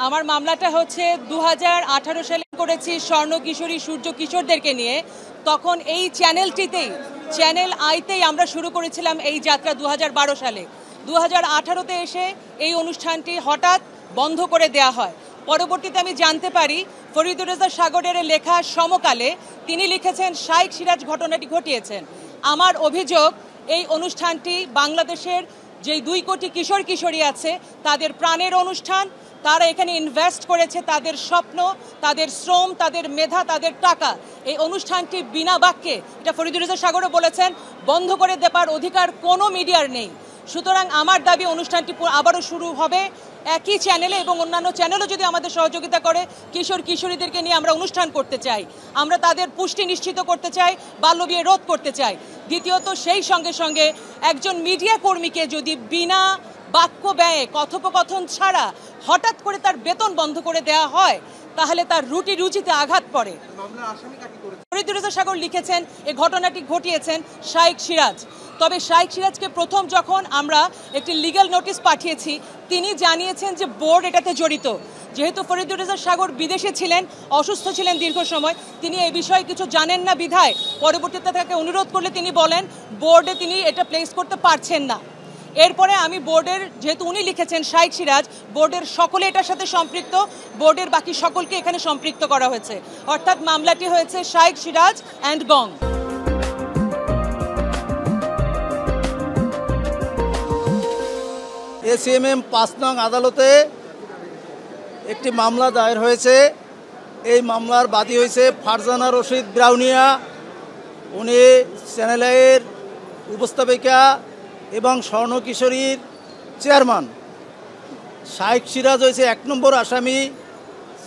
আমার মামলাটা হচ্ছে 2018 সালে করেছি স্বর্ণ কিশোরী সূর্য কিশোরদেরকে নিয়ে। তখন এই চ্যানেল আইতেই আমরা শুরু করেছিলাম এই যাত্রা 2012 সালে। 2018তে এসে এই অনুষ্ঠানটি হঠাৎ বন্ধ করে দেয়া হয়। পরবর্তীতে আমি জানতে পারি ফরিদুর রেজা সাগরের লেখা সমকালে তিনি লিখেছেন শাইখ সিরাজ ঘটনাটি ঘটিয়েছেন। আমার অভিযোগ এই অনুষ্ঠানটি বাংলাদেশের যে 2 কোটি কিশোর কিশোরী আছে তাদের প্রাণের অনুষ্ঠান। তারা এখানে ইনভেস্ট করেছে তাদের স্বপ্ন, তাদের শ্রম, তাদের মেধা, তাদের টাকা। এই অনুষ্ঠানটি বিনা বাক্যে, এটা ফরিদুর রেজা সাগরও বলেছেন, বন্ধ করে দেবার অধিকার কোনো মিডিয়ার নেই। সুতরাং আমার দাবি অনুষ্ঠানটি আবারও শুরু হবে একই চ্যানেলে, এবং অন্যান্য চ্যানেলও যদি আমাদের সহযোগিতা করে। কিশোর কিশোরীদেরকে নিয়ে আমরা অনুষ্ঠান করতে চাই, আমরা তাদের পুষ্টি নিশ্চিত করতে চাই, বাল্যবিয়ে রোধ করতে চাই। দ্বিতীয়ত, সেই সঙ্গে সঙ্গে একজন মিডিয়া কর্মীকে যদি বিনা বাক্য ব্যয়ে, কথোপকথন ছাড়া হঠাৎ করে তার বেতন বন্ধ করে দেওয়া হয়, তাহলে তার রুচিতে আঘাত পড়ে। ফরিদুর রেজা সাগর লিখেছেন এই ঘটনাটি ঘটিয়েছেন শাইখ সিরাজ। তবে শাইখ সিরাজকে প্রথম যখন আমরা একটি লিগ্যাল নোটিশ পাঠিয়েছি, তিনি জানিয়েছেন যে বোর্ড এটাতে জড়িত। যেহেতু ফরিদুর রেজা সাগর বিদেশে ছিলেন, অসুস্থ ছিলেন দীর্ঘ সময়, তিনি এই বিষয়ে কিছু জানেন না বিধায় পরবর্তীতে তাকে অনুরোধ করলে তিনি বলেন বোর্ডে তিনি এটা প্লেস করতে পারছেন না। এরপরে আমি বোর্ডের, যেহেতু উনি লিখেছেন শাইখ সিরাজ, বোর্ডের সকলে এটার সাথে সম্পৃক্ত, বোর্ডের বাকি সকলকে এখানে সম্পৃক্ত করা হয়েছে। অর্থাৎ মামলাটি হয়েছে শাইখ সিরাজ অ্যান্ড গং। এসিএমএম 5 নং আদালতে একটি মামলা দায়ের হয়েছে। এই মামলার বাদী হয়েছে ফারজানা রশিদ ব্রাউনিয়া। উনি চ্যানেলের উপস্থাপিকা এবং স্বর্ণ কিশোরীর চেয়ারম্যান। শাইখ সিরাজ হয়েছে 1 নম্বর আসামি,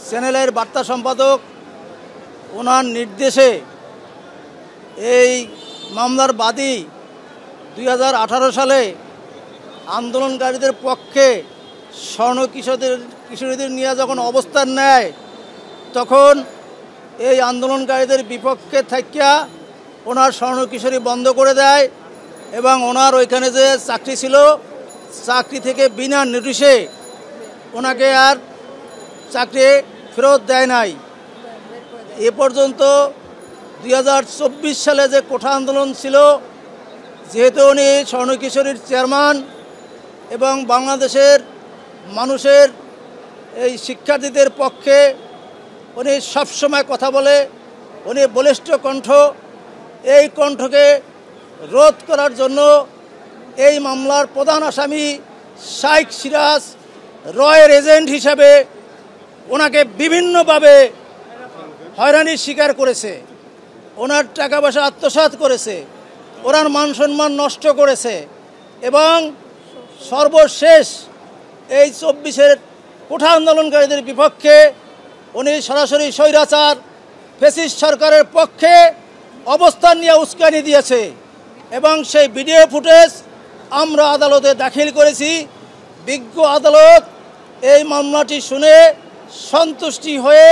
চ্যানেলের বার্তা সম্পাদক। ওনার নির্দেশে এই মামলার বাদী 2018 সালে আন্দোলনকারীদের পক্ষে স্বর্ণ কিশোরীদের নিয়ে যখন অবস্থান নেয়, তখন এই আন্দোলনকারীদের বিপক্ষে থাকিয়া ওনার স্বর্ণ কিশোরী বন্ধ করে দেয়, এবং ওনার ওইখানে যে চাকরি ছিল, চাকরি থেকে বিনা নোটিশে ওনাকে আর চাকরি ফেরত দেয় নাই। এ পর্যন্ত 2024 সালে যে কোঠা আন্দোলন ছিল, যেহেতু উনি স্বর্ণ কিশোরীর চেয়ারম্যান এবং বাংলাদেশের মানুষের এই শিক্ষার্থীদের পক্ষে উনি সবসময় কথা বলে, উনি বলিষ্ঠ কণ্ঠ। এই কণ্ঠকে রোধ করার জন্য এই মামলার প্রধান আসামি শাইখ সিরাজ রয়ের এজেন্ট হিসাবে ওনাকে বিভিন্নভাবে হয়রানির শিকার করেছে, ওনার টাকা পয়সা আত্মসাৎ করেছে, ওনার মান সম্মান নষ্ট করেছে, এবং সর্বশেষ এই 24-এর কোঠা আন্দোলনকারীদের বিপক্ষে উনি সরাসরি স্বৈরাচার ফ্যাসিস্ট সরকারের পক্ষে অবস্থান নিয়ে উস্কানি দিয়েছে। এবং সেই ভিডিও ফুটেজ আমরা আদালতে দাখিল করেছি। বিজ্ঞ আদালত এই মামলাটি শুনে সন্তুষ্টি হয়ে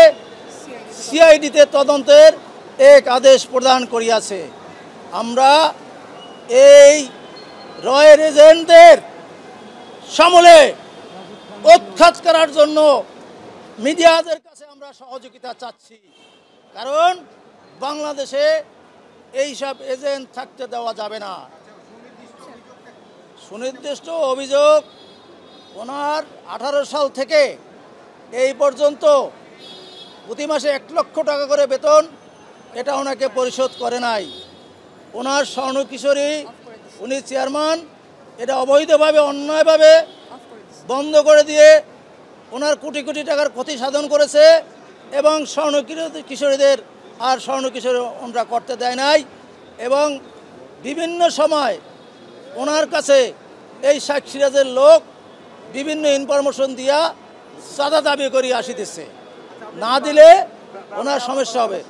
সিআইডিতে তদন্তের এক আদেশ প্রদান করিয়াছে। আমরা এই রয়ের এজেন্টদের সমূলে উৎখাত করার জন্য মিডিয়াদের কাছে আমরা সহযোগিতা চাচ্ছি, কারণ বাংলাদেশে এইসব এজেন্ট থাকতে দেওয়া যাবে না। সুনির্দিষ্ট অভিযোগ, ওনার 18 সাল থেকে এই পর্যন্ত প্রতি মাসে 1 লক্ষ টাকা করে বেতন, এটা ওনাকে পরিশোধ করে নাই। ওনার স্বর্ণ কিশোরী, উনি চেয়ারম্যান, এটা অবৈধভাবে অন্যায়ভাবে বন্ধ করে দিয়ে ওনার কোটি কোটি টাকার ক্ষতি সাধন করেছে, এবং স্বর্ণ কিশোরীদের আর স্বর্ণ কিশোরী ওনারা করতে দেয় নাই। এবং বিভিন্ন সময় ওনার কাছে এই শাইখ সিরাজের লোক বিভিন্ন ইনফরমেশন দিয়া চাঁদা দাবি করিয়া আসিতেছে, না দিলে ওনার সমস্যা হবে।